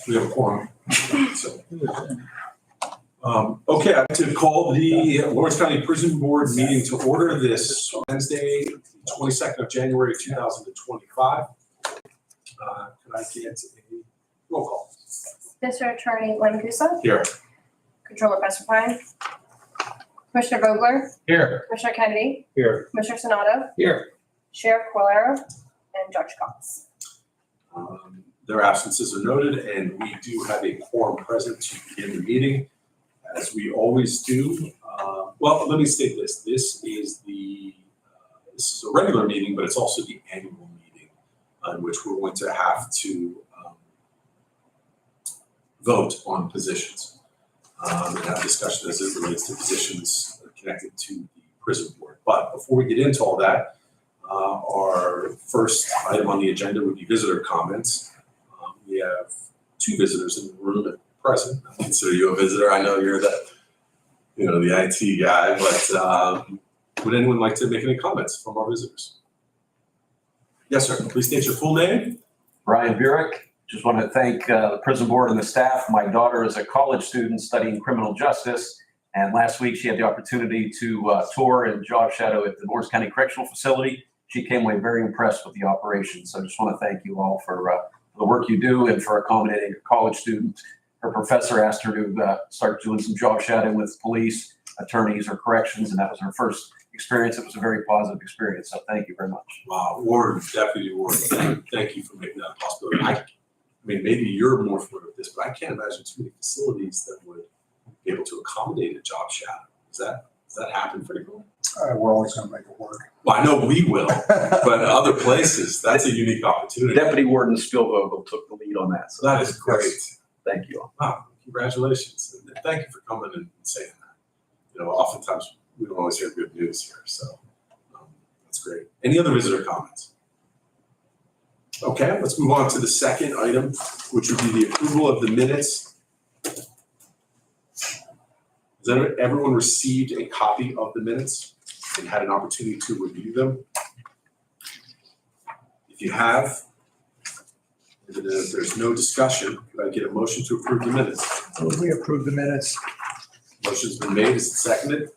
We have a quorum. So, okay, I'd like to call the Lawrence County Prison Board meeting to order this Wednesday, 22nd of January, 2025. Can I get a roll call? Mr. Attorney Lampusa, Here. Controller Pesserpine, Commissioner Vogler, Here. Commissioner Kennedy, Here. Commissioner Sonato, Here. Sheriff Quilero, and Judge Cox. Their absences are noted, and we do have a quorum present to begin the meeting, as we always do. Well, let me state this. This is a regular meeting, but it's also the annual meeting in which we're going to have to vote on positions and have discussion as it relates to positions connected to the prison board. But before we get into all that, our first item on the agenda would be visitor comments. We have two visitors in the room at present. I consider you a visitor. I know you're the IT guy, but would anyone like to make any comments from our visitors? Yes, sir. Please state your full name. Brian Burek. Just want to thank the prison board and the staff. My daughter is a college student studying criminal justice, and last week she had the opportunity to tour and job shadow at the Lawrence County Correctional Facility. She came away very impressed with the operation. So I just want to thank you all for the work you do and for accommodating a college student. Her professor asked her to start doing some job shadowing with police, attorneys, or corrections, and that was her first experience. It was a very positive experience. So thank you very much. Wow, Warden, Deputy Warden, thank you for making that a possibility. I mean, maybe you're more familiar with this, but I can't imagine too many facilities that would be able to accommodate a job shadow. Does that happen frequently? We're always going to make it work. Well, I know we will, but other places, that's a unique opportunity. Deputy Warden Spielvogel took the lead on that. So That is great. thank you all. Wow, congratulations. And thank you for coming and saying that. Oftentimes we don't always hear good news here, so that's great. Any other visitor comments? Okay, let's move on to the second item, which would be the approval of the minutes. Has everyone received a copy of the minutes and had an opportunity to review them? If you have, and if there's no discussion, could I get a motion to approve the minutes? We approve the minutes. Motion's been made, is it seconded?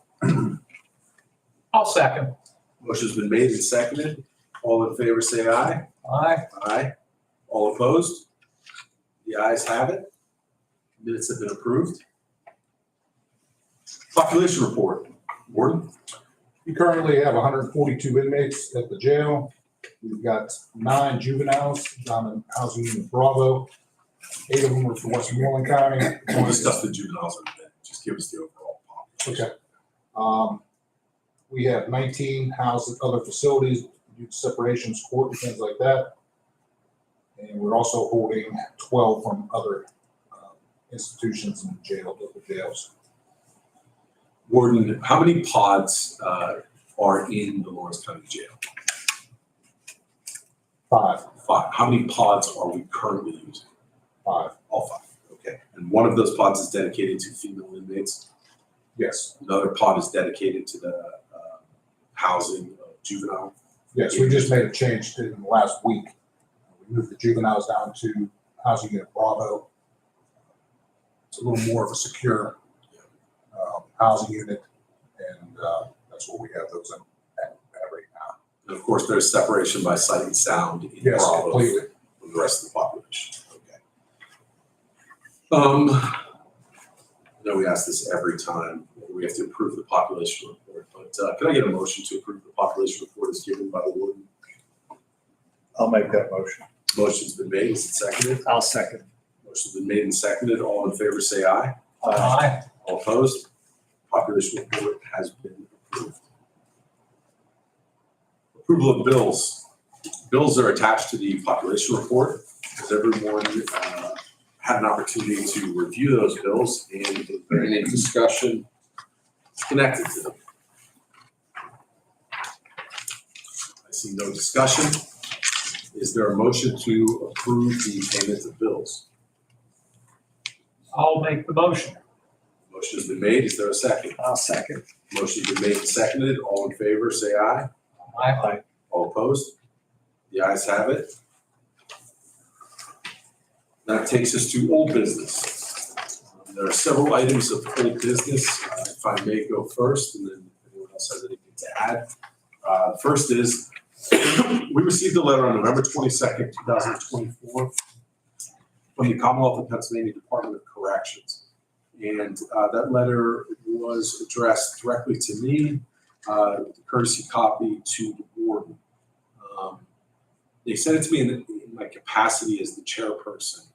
I'll second. Motion's been made and seconded. All in favor, say aye. Aye. Aye. All opposed? The ayes have it. Minutes have been approved. Population report. Warden? We currently have 142 inmates at the jail. We've got 9 juveniles down in housing unit Bravo. 8 of them are for Westmoreland County. We'll discuss the juveniles in a minute. Just give us the overall population. Okay. We have 19 housed at other facilities, due to separations, court, and things like that. And we're also holding 12 from other institutions in the jail, local jails. Warden, how many pods are in the Lawrence County Jail? 5. 5. How many pods are we currently using? 5. All 5. Okay. And one of those pods is dedicated to female inmates. Yes. Another pod is dedicated to the housing of juvenile. Yes, we just made a change in the last week. We moved the juveniles down to housing unit Bravo. It's a little more of a secure housing unit, and that's what we have those in at right now. And of course, there's separation by sight and sound in Yes, Bravo completely. from the rest of the population. Okay. I know we ask this every time. We have to approve the population report, but can I get a motion to approve the population report as given by the warden? I'll make that motion. Motion's been made. Is it seconded? I'll second. Motion's been made and seconded. All in favor, say aye. Aye. All opposed? Population report has been approved. Approval of bills. Bills are attached to the population report. Has everyone had an opportunity to review those bills, and is there any discussion connected to them? I see no discussion. Is there a motion to approve the payment of bills? I'll make the motion. Motion has been made. Is there a second? I'll second. Motion's been made and seconded. All in favor, say aye. Aye. All opposed? The ayes have it. That takes us to old business. There are several items of old business. If I may go first, and then if anyone else has anything to add. First is, we received a letter on November 22nd, 2024 from the Commonwealth of Pennsylvania Department of Corrections. And that letter was addressed directly to me, courtesy copy to the warden. They sent it to me in my capacity as the chairperson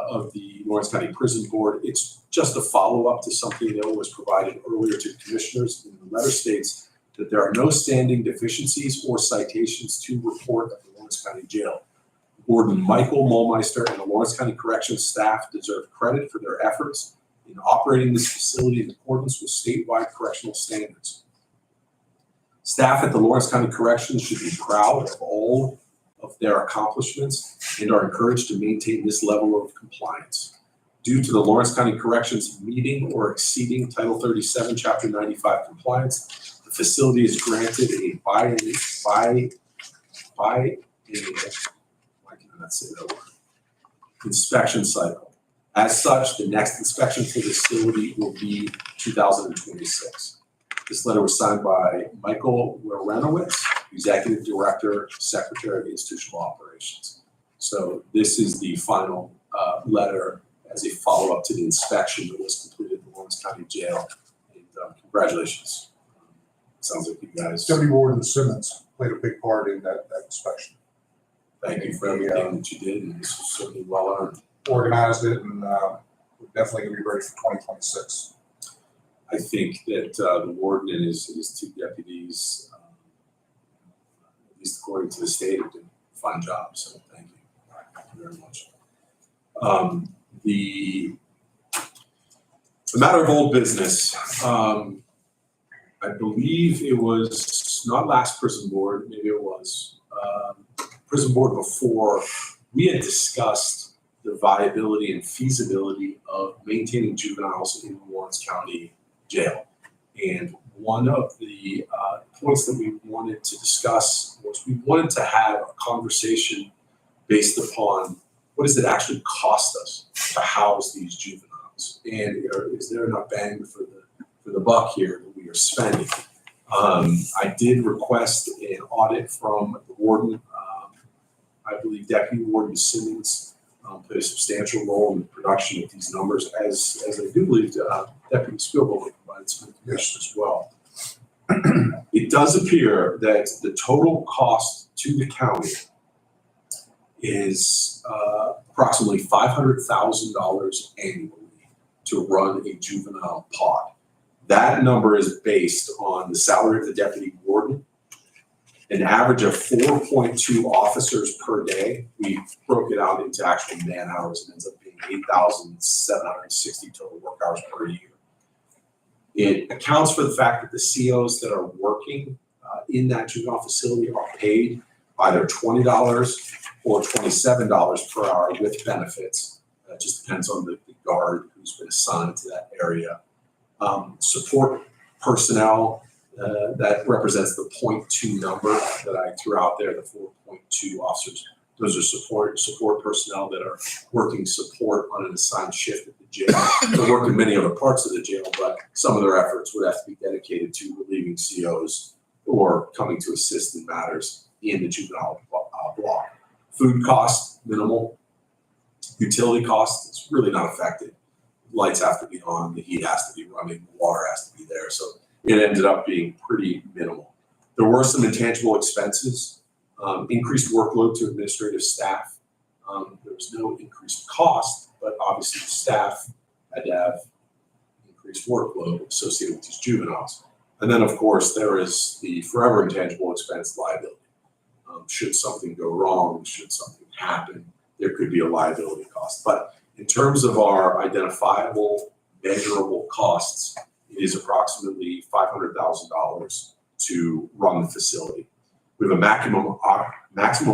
of the Lawrence County Prison Board. It's just a follow-up to something that was provided earlier to commissioners. And the letter states that there are no standing deficiencies or citations to report at the Lawrence County Jail. Warden Michael Mulmeister and the Lawrence County Corrections staff deserve credit for their efforts in operating this facility in accordance with statewide correctional standards. Staff at the Lawrence County Corrections should be proud of all of their accomplishments and are encouraged to maintain this level of compliance. Due to the Lawrence County Corrections meeting or exceeding Title 37, Chapter 95 compliance, the facility is granted a inspection cycle. As such, the next inspection for the facility will be 2026. This letter was signed by Michael Werenowitz, Executive Director, Secretary of Institutional Operations. So this is the final letter as a follow-up to the inspection that was completed at the Lawrence County Jail. And congratulations. Sounds like you guys. Deputy Warden Simmons played a big part in that inspection. Thank you for everything that you did, and this was certainly well earned. Organized it, and we're definitely going to be ready for 2026. I think that the warden and his two deputies, at least according to the state, did a fine job. So thank you. Thank you very much. The matter of old business. I believe it was not last prison board, maybe it was prison board before. We had discussed the viability and feasibility of maintaining juveniles in Lawrence County Jail. And one of the points that we wanted to discuss was we wanted to have a conversation based upon what does it actually cost us to house these juveniles, and is there enough bang for the buck here that we are spending? I did request an audit from the warden. I believe Deputy Warden Simmons played a substantial role in the production of these numbers, as I do believe Deputy Spielvogel provided some information as well. It does appear that the total cost to the county is approximately $500,000 annually to run a juvenile pod. That number is based on the salary of the deputy warden, an average of 4.2 officers per day. We broke it out into actual man hours and ends up being 8,760 total work hours per year. It accounts for the fact that the COs that are working in that juvenile facility are paid either $20 or $27 per hour with benefits. It just depends on the guard who's been assigned to that area. Support personnel, that represents the 0.2 number that I threw out there, the 4.2 officers. Those are support personnel that are working support on an assigned shift at the jail. They work in many other parts of the jail, but some of their efforts would have to be dedicated to relieving COs or coming to assist in matters in the juvenile block. Food costs, minimal. Utility costs, it's really not affected. Lights have to be on, the heat has to be running, the water has to be there. So it ended up being pretty minimal. There were some intangible expenses, increased workload to administrative staff. There was no increased cost, but obviously the staff had to have increased workload associated with these juveniles. And then of course there is the forever intangible expense liability. Should something go wrong, should something happen, there could be a liability cost. But in terms of our identifiable, measurable costs, it is approximately $500,000 to run the facility. We have a maximum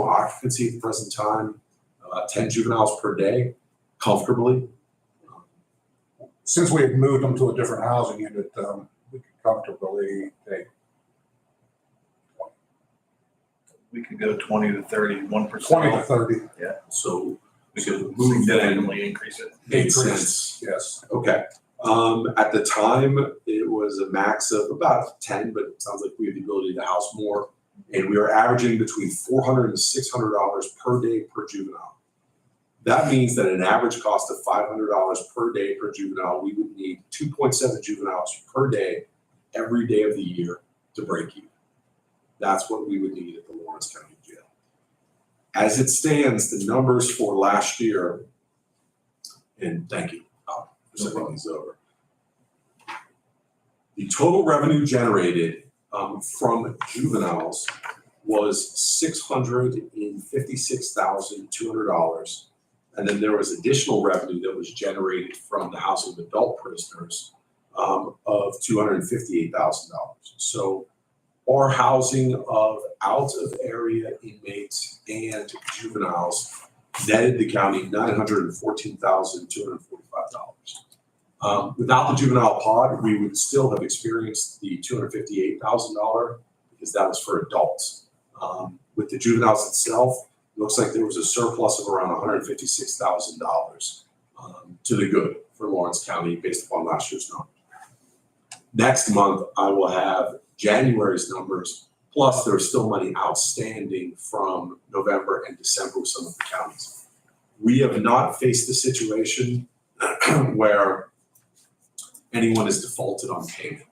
occupancy at the present time, 10 juveniles per day, comfortably. Since we had moved them to a different housing unit, we could comfortably take We could go 20 to 30, 1%. 20 to 30. So We could move then, Significantly increase it. made Increase. sense. Yes. Okay. At the time, it was a max of about 10, but it sounds like we have the ability to house more. And we are averaging between $400 and $600 per day per juvenile. That means that an average cost of $500 per day per juvenile, we would need 2.7 juveniles per day, every day of the year to break even. That's what we would need at the Lawrence County Jail. As it stands, the numbers for last year, and thank you, for sending these over. The total revenue generated from juveniles was $656,200. And then there was additional revenue that was generated from the housing of adult prisoners of $258,000. So our housing of out of area inmates and juveniles netted the county $914,245. Without the juvenile pod, we would still have experienced the $258,000 because that was for adults. With the juveniles itself, it looks like there was a surplus of around $156,000 to the good for Lawrence County based upon last year's numbers. Next month, I will have January's numbers, plus there's still money outstanding from November and December with some of the counties. We have not faced a situation where anyone is defaulted on payment.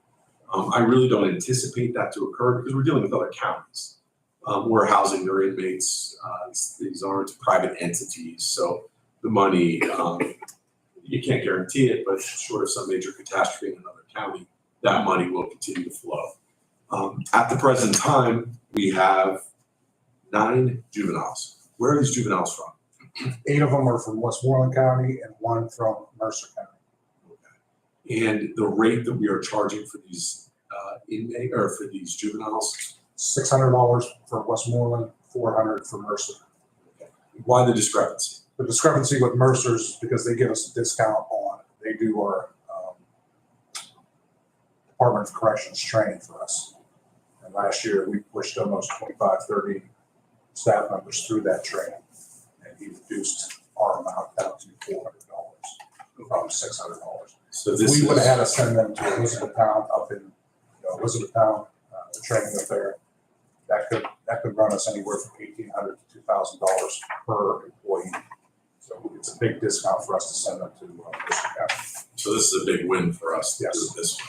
I really don't anticipate that to occur because we're dealing with other counties. We're housing their inmates. These aren't private entities, so the money, you can't guarantee it, but short of some major catastrophe in another county, that money will continue to flow. At the present time, we have 9 juveniles. Where are these juveniles from? 8 of them are from Westmoreland County and 1 from Mercer County. And the rate that we are charging for these for these juveniles, $600 for Westmoreland, $400 for Mercer. why the discrepancy? The discrepancy with Mercer's is because they give us a discount on, they do our Department of Corrections training for us. And last year, we pushed almost 25, 30 staff members through that training. And he reduced our amount down to $400 from $600. So If this we would have is, had to send them to Elizabethtown up in Elizabethtown, the training up there, that could run us anywhere from $1,800 to $2,000 per employee. So it's a big discount for us to send them to Mercer County. so this is a big win for us to do it this way.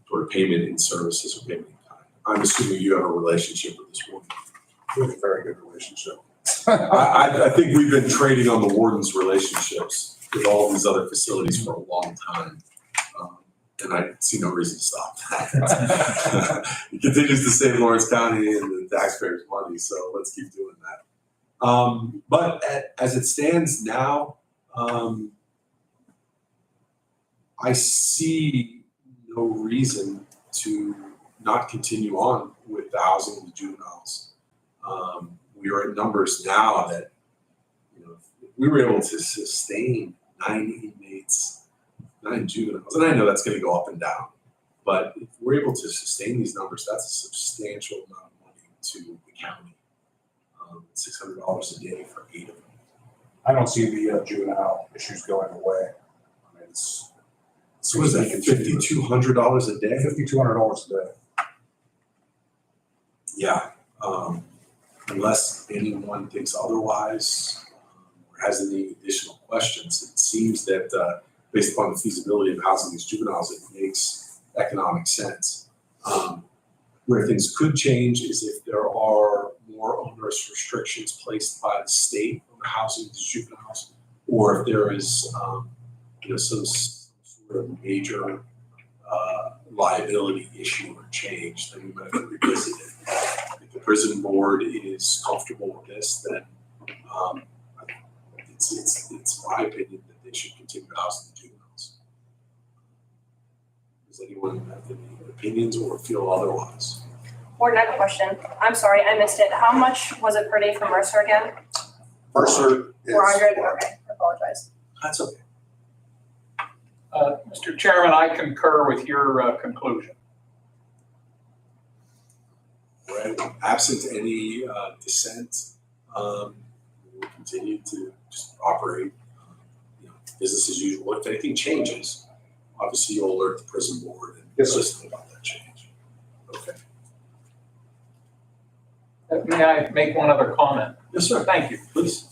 Sort of payment in services or payment in kind. I'm assuming you have a relationship with this woman. We have a very good relationship. I think we've been trading on the warden's relationships with all these other facilities for a long time. And I see no reason to stop that. It continues to save Lawrence County and the taxpayers money, so let's keep doing that. But as it stands now, I see no reason to not continue on with the housing of the juveniles. We are at numbers now that, if we were able to sustain 9 inmates, 9 juveniles, and I know that's going to go up and down, but if we're able to sustain these numbers, that's a substantial amount of money to the county. $600 a day for 8 of them. I don't see the juvenile issues going away. I mean, it's So what is that, $5,200 a day? $5,200 a day. Yeah, unless anyone thinks otherwise, or has any additional questions, it seems that based upon the feasibility of housing these juveniles, it makes economic sense. Where things could change is if there are more onerous restrictions placed by the state on the housing of these juveniles, or if there is, some sort of major liability issue or change, then we might have to revisit it. If the prison board is comfortable with this, then it's my opinion that they should continue housing the juveniles. Does anyone have any opinions or feel otherwise? Warden, I have a question. I'm sorry, I missed it. How much was it per day for Mercer again? Mercer is. 400? Okay, I apologize. That's okay. Mr. Chairman, I concur with your conclusion. Right, absent any dissent, continue to just operate, business as usual. If anything changes, obviously you'll alert the prison board and Yes, sir. listen about that change. Okay. May I make one other comment? Yes, sir. Thank you. Please.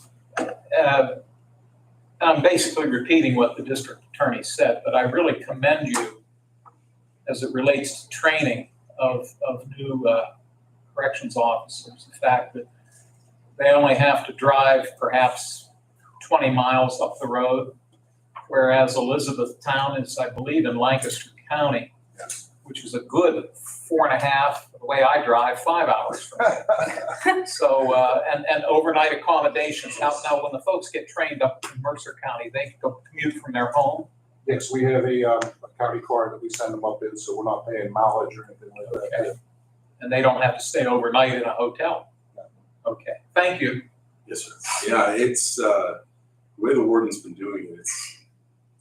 I'm basically repeating what the district attorney said, but I really commend you as it relates to training of new corrections officers. The fact that they only have to drive perhaps 20 miles up the road, whereas Elizabethtown is, I believe, in Lancaster County, which is a good 4.5, the way I drive, 5 hours from here. So, and overnight accommodations. Now, when the folks get trained up in Mercer County, they can go commute from their home. Yes, we have a county car that we send them up in, so we're not paying mileage or anything like that. Okay. And they don't have to stay overnight in a hotel. Okay, thank you. Yes, sir. Yeah, it's, the way the warden's been doing it,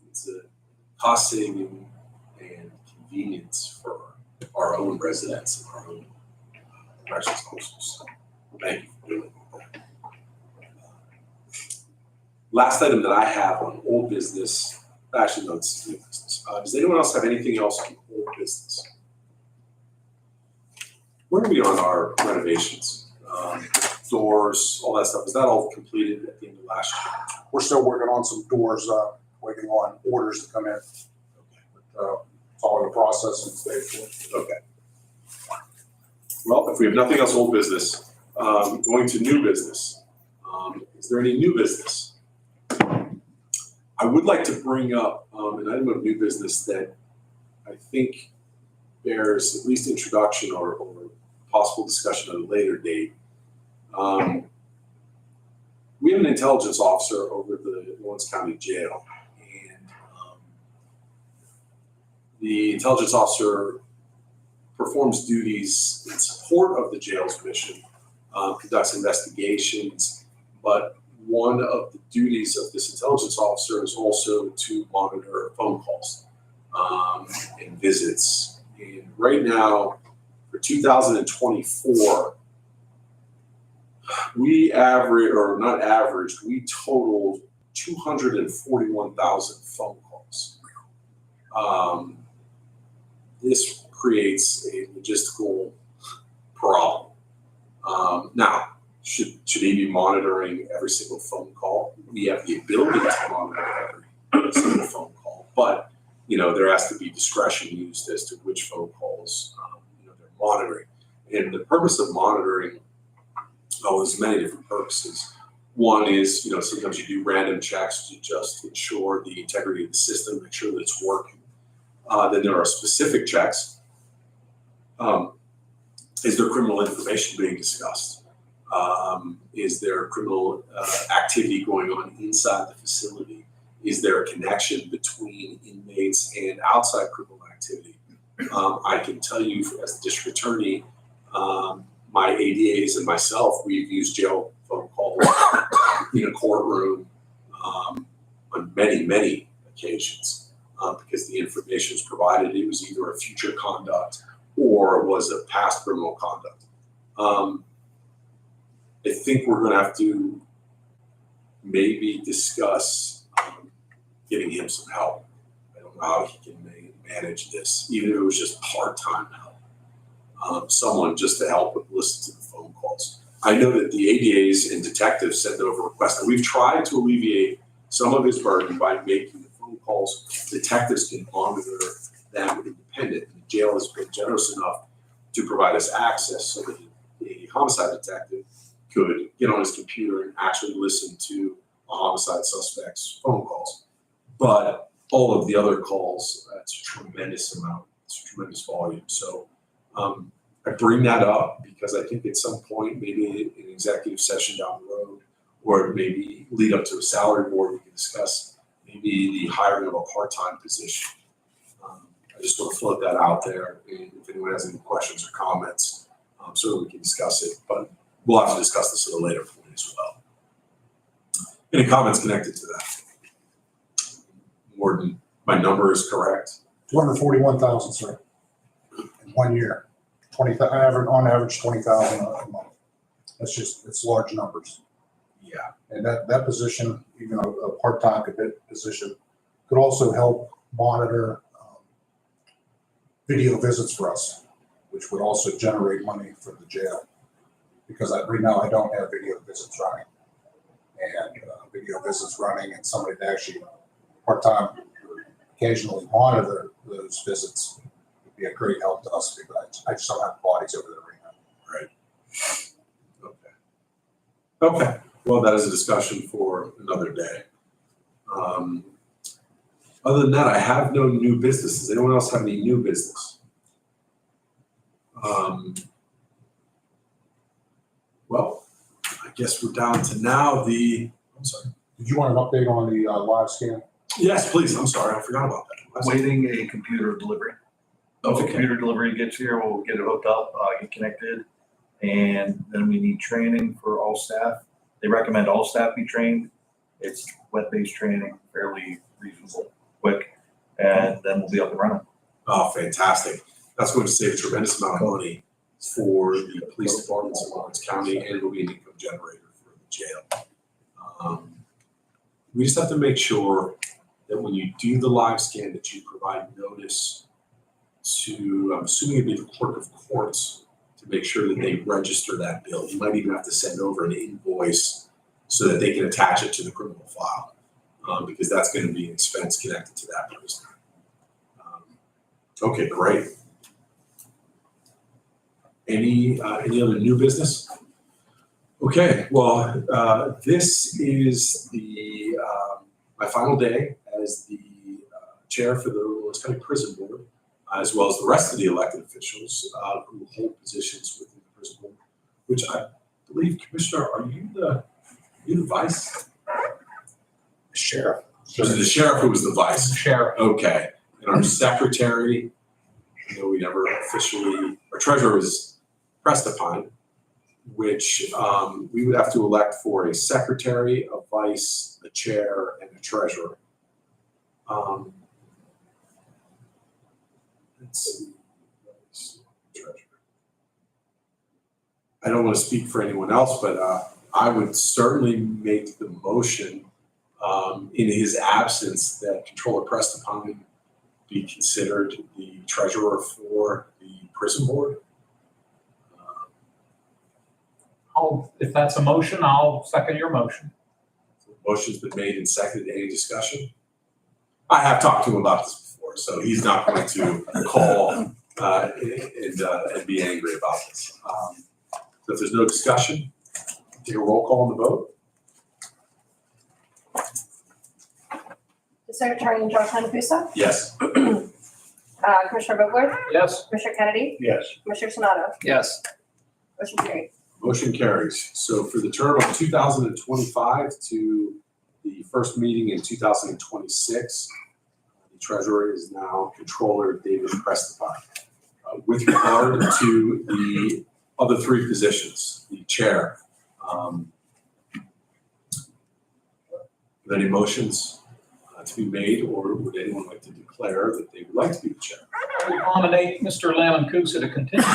it's a cost saving and convenience for our own residents and our own corrections officers. So thank you for doing that. Last item that I have on old business, actually no, it's new business. Does anyone else have anything else on old business? Where are we on our renovations? Doors, all that stuff, is that all completed at the end of last year? We're still working on some doors, waiting on orders to come in. But, it's all in the process and stage. Okay. Well, if we have nothing else old business, going to new business. Is there any new business? I would like to bring up an item of new business that I think bears at least introduction or possible discussion at a later date. We have an intelligence officer over the Lawrence County Jail, and the intelligence officer performs duties in support of the jail's mission, conducts investigations, but one of the duties of this intelligence officer is also to monitor phone calls and visits. And right now, for 2024, we totaled 241,000 phone calls. This creates a logistical problem. Now, should he be monitoring every single phone call? We have the ability to monitor every single phone call, but there has to be discretion used as to which phone calls they're monitoring. And the purpose of monitoring, there's many different purposes. One is, sometimes you do random checks to just ensure the integrity of the system, make sure that it's working. Then there are specific checks. Is there criminal information being discussed? Is there criminal activity going on inside the facility? Is there a connection between inmates and outside criminal activity? I can tell you as the district attorney, my ADAs and myself, we've used jail phone calls in a courtroom on many, many occasions because the information was provided. It was either a future conduct or it was a past criminal conduct. I think we're going to have to maybe discuss giving him some help. I don't know how he can manage this, even if it was just part-time help. Someone just to help listen to the phone calls. I know that the ADAs and detectives sent over requests, and we've tried to alleviate some of his burden by making the phone calls. Detectives can monitor them independent. The jail has been generous enough to provide us access so that a homicide detective could get on his computer and actually listen to a homicide suspect's phone calls. But all of the other calls, it's a tremendous amount, it's a tremendous volume. So I bring that up because I think at some point, maybe an executive session down the road, or maybe lead up to a salary board, we can discuss maybe the hiring of a part-time position. I just want to float that out there. And if anyone has any questions or comments, certainly we can discuss it, but we'll have to discuss this at a later point as well. Any comments connected to that? Warden, my number is correct. 241,000, sir, in 1 year. On average, 20,000 a month. It's large numbers. Yeah, And that position, even a part-time position, could also help monitor video visits for us, which would also generate money for the jail. Because right now I don't have video visits running. And video visits running and somebody to actually part-time occasionally monitor those visits would be a great help to us because I just don't have bodies over there right now. Okay. Okay, well, that is a discussion for another day. Other than that, I have no new business. Does anyone else have any new business? Well, I guess we're down to now I'm sorry. Did you want an update on the live scan? Yes, please, I'm sorry, I forgot about that. Waiting a computer delivery. Once the Okay. computer delivery gets here, we'll get it hooked up, get connected. And then we need training for all staff. They recommend all staff be trained. It's web-based training, fairly reasonable, quick, and then we'll be up and running. Oh, fantastic. That's going to save a tremendous amount of money for the police departments in Lawrence County, and it will be an income generator for the jail. We just have to make sure that when you do the live scan, that you provide notice to, I'm assuming it'd be the clerk of courts, to make sure that they register that bill. You might even have to send over an invoice so that they can attach it to the criminal file, because that's going to be an expense connected to that person. Okay, great. Any other new business? Okay, well, this is my final day as the chair for the Lawrence County Prison Board, as well as the rest of the elected officials who hold positions within the prison board, which I believe, Commissioner, are you the vice? Sheriff. Was it the sheriff who was the vice? Sheriff. Okay, and our secretary, I know we never officially, our treasurer was pressed upon, which we would have to elect for a secretary, a vice, a chair, and a treasurer. Let's see. Treasurer. I don't want to speak for anyone else, but I would certainly make the motion in his absence that Controller Prestapine be considered the treasurer for the prison board. If that's a motion, I'll second your motion. Motion's been made and seconded. Any discussion? I have talked to him about this before, so he's not going to call and be angry about this. So if there's no discussion, take a roll call on the vote. The Secretary and Judge Hanapusa, Yes. Commissioner Vogler, Yes? Commissioner Kennedy, Yes. Commissioner Sonato, Yes. motion carried. Motion carries. So for the term of 2025 to the first meeting in 2026, the treasurer is now Controller David Prestapine. With regard to the other three positions, the chair, any motions to be made, or would anyone like to declare that they would like to be the chair? I would nominate Mr. Lamancusa to continue.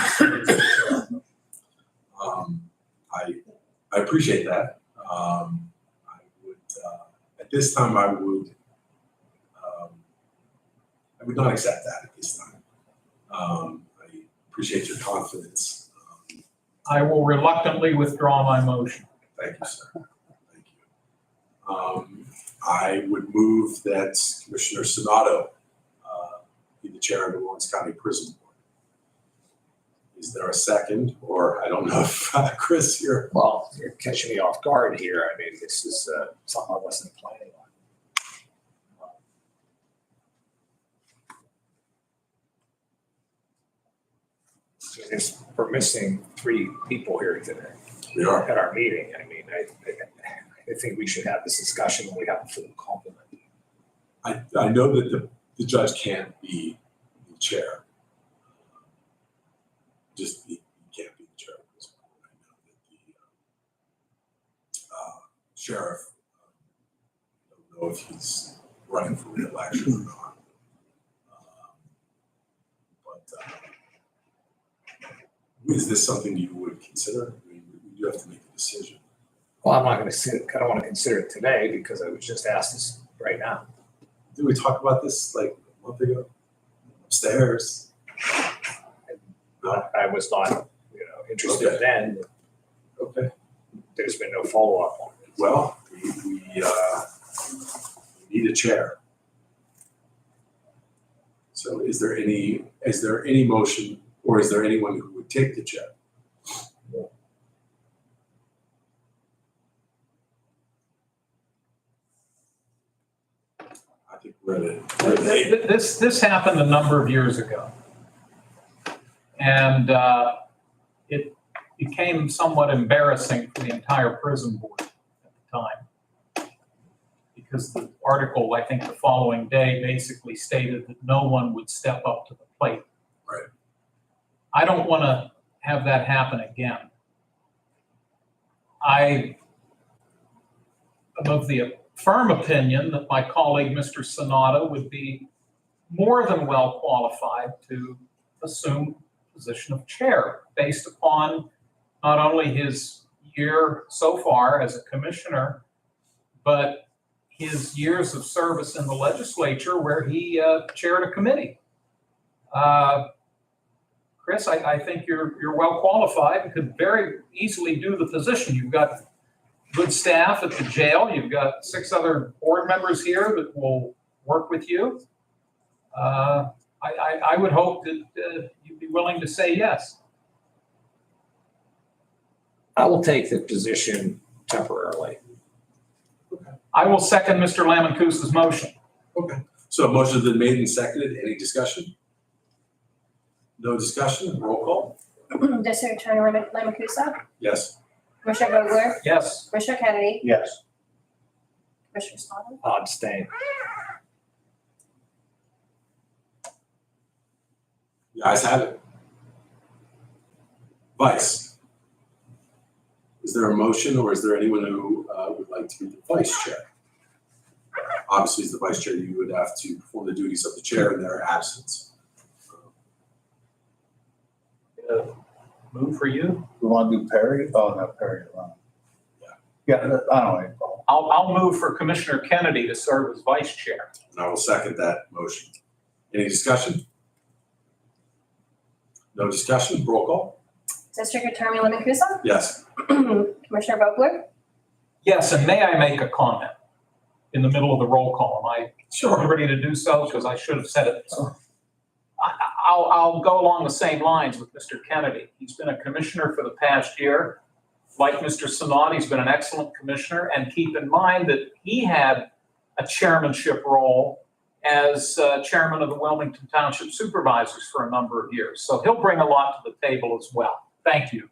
I appreciate that. I would, at this time, I would not accept that at this time. I appreciate your confidence. I will reluctantly withdraw my motion. Thank you, sir. Thank you. I would move that Commissioner Sonato be the chair of the Lawrence County Prison Board. Is there a second? Or I don't know if Chris here. Well, you're catching me off guard here. I mean, this is something I wasn't planning on. We're missing 3 people here today We are. at our meeting. I mean, I think we should have this discussion when we have a full complement. I know that the judge can't be the chair. Just he can't be the chair of this board. I know that the sheriff, I don't know if he's running for re-election or not. Is this something you would consider? I mean, you have to make a decision. Well, I'm not gonna I don't want to consider it today because I was just asked this right now. Did we talk about this like a month ago? Upstairs? I was not, interested Okay. then. Okay, There's been no follow-up on it. well, we need a chair. So is there any motion, or is there anyone who would take the chair? I think we're at This happened a number of years ago. And it became somewhat embarrassing for the entire prison board at the time. Because the article, I think the following day, basically stated that no one would step up to the plate. Right. I don't want to have that happen again. I am of the firm opinion that my colleague, Mr. Sonata, would be more than well qualified to assume the position of chair based upon not only his year so far as a commissioner, but his years of service in the legislature where he chaired a committee. Chris, I think you're well qualified and could very easily do the position. You've got good staff at the jail. You've got 6 other board members here that will work with you. I would hope that you'd be willing to say yes. I will take the position temporarily. I will second Mr. Lamancusa's motion. Okay, so a motion has been made and seconded. Any discussion? No discussion? Roll call? District Attorney Lamacusa, Yes. Commissioner Vogler, Yes. Commissioner Kennedy, Yes. Commissioner Smalley. I'll abstain. The ayes have it. Vice. Is there a motion, or is there anyone who would like to be the vice chair? Obviously, as the vice chair, you would have to perform the duties of the chair in their absence. Move for you. We want to do Perry? Oh, no, Perry. Yeah, I don't know any problem. I'll move for Commissioner Kennedy to serve as vice chair. And I will second that motion. Any discussion? No discussion? Roll call? District Attorney Lamacusa, Yes. Commissioner Vogler, Yes, and may I make a comment in the middle of the roll call? Am I Sure. liberty to do so? Because I should have said it. I'll go along the same lines with Mr. Kennedy. He's been a commissioner for the past year. Like Mr. Sonata, he's been an excellent commissioner. And keep in mind that he had a chairmanship role as chairman of the Wilmington Township Supervisors for a number of years. So he'll bring a lot to the table as well. Thank you.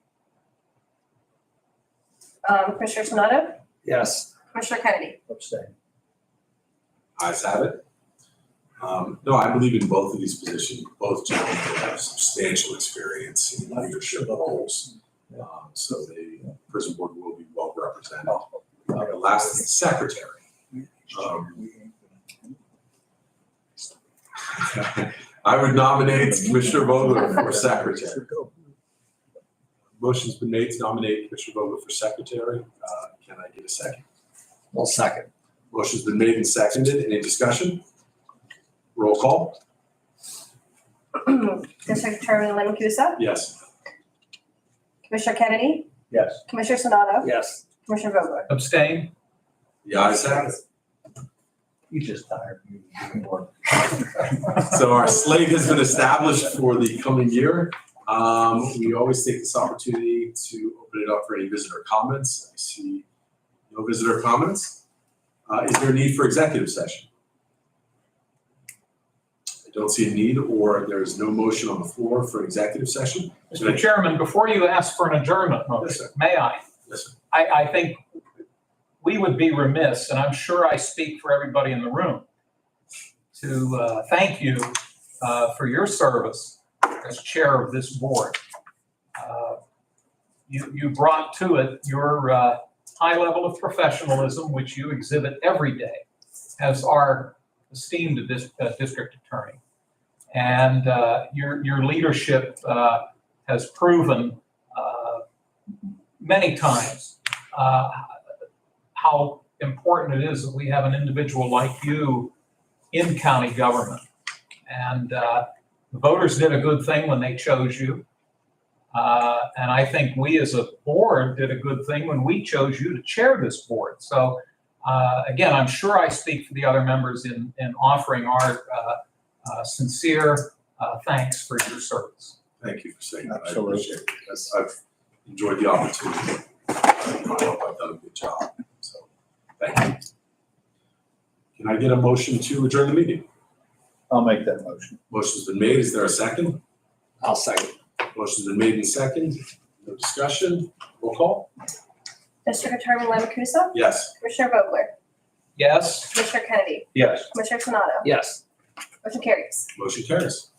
Commissioner Sonata, Yes. Commissioner Kennedy. Abstain. Ayes have it. No, I believe in both of these positions. Both gentlemen have substantial experience in leadership roles. So the prison board will be well represented. Last is the secretary. I would nominate Commissioner Vogler for secretary. Motion's been made to nominate Commissioner Vogler for secretary. Can I get a second? Well, second. Motion's been made and seconded. Any discussion? Roll call? District Attorney Lamacusa, Yes. Commissioner Kennedy, Yes. Commissioner Sonata, Yes. Commissioner Vogler. Abstain? The ayes have it. You just tired. You can work. So our slate has been established for the coming year. We always take this opportunity to open it up for any visitor comments. I see no visitor comments. Is there a need for executive session? I don't see a need, or there is no motion on the floor for executive session. Mr. Chairman, before you ask for an adjournment Yes, motion, sir. may I? Yes, sir. I think we would be remiss, and I'm sure I speak for everybody in the room, to thank you for your service as chair of this board. You brought to it your high level of professionalism, which you exhibit every day as our esteemed district attorney. And your leadership has proven many times how important it is that we have an individual like you in county government. And the voters did a good thing when they chose you. And I think we as a board did a good thing when we chose you to chair this board. So again, I'm sure I speak for the other members in offering our sincere thanks for your service. Thank you for saying that. Absolutely. I appreciate it. Yes, I've enjoyed the opportunity. I hope I've done a good job. So, thank you. Can I get a motion to adjourn the meeting? I'll make that motion. Motion's been made. Is there a second? I'll second. Motion's been made in second. No discussion. Roll call? District Attorney Lamacusa? Yes. Commissioner Vogler? Yes? Commissioner Kennedy? Yes. Commissioner Sonato? Yes. Motion carries. Motion carries.